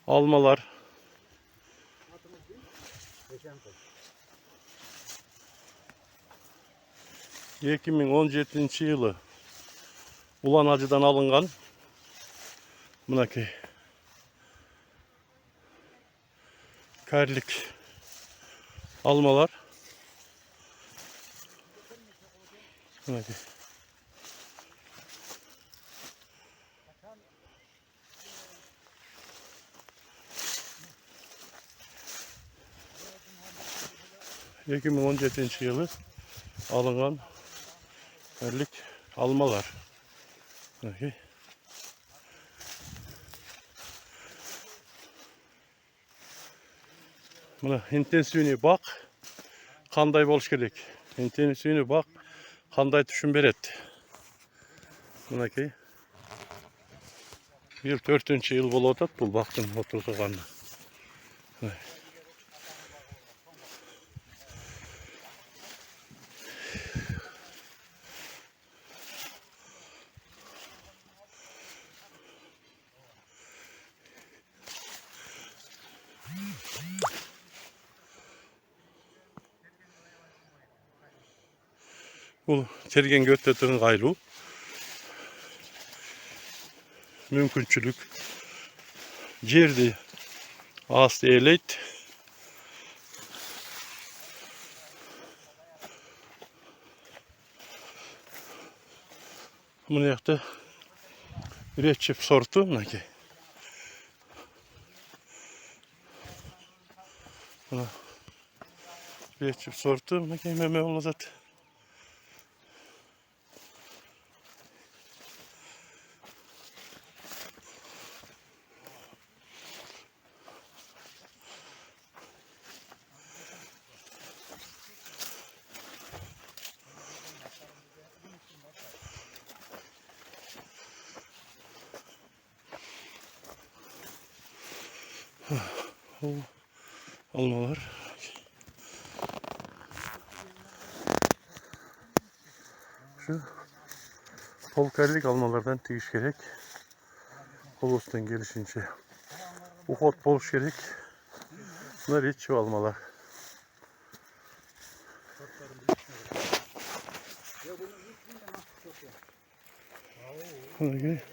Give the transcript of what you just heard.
Almalar. Ekim'in 17. yılı Ulan Hacı'dan alıngan bunaki karlik almalar. Bunaki. Ekim'in 17. yılı alıngan karlik almalar. Bunaki. Buna intensivini bak, kanday boluş gerek. İntensivini bak, kanday düşün beret. Bunaki. Bir 4. yıl bol otat bul baktım motor soğanına. Bu tergen götlerin gaylu. Mümkünçülük. Cerdi. Ast eğleyt. Bunu yaptı. Bir çift sortu. Naki. Bir çift sortu. Naki meme olacak. Almalar. Şu polkarlik almalardan tiyiş gerek. Kolos'tan gelişince. Ufot boluş gerek. Bunlar hiç almalar. Buna göre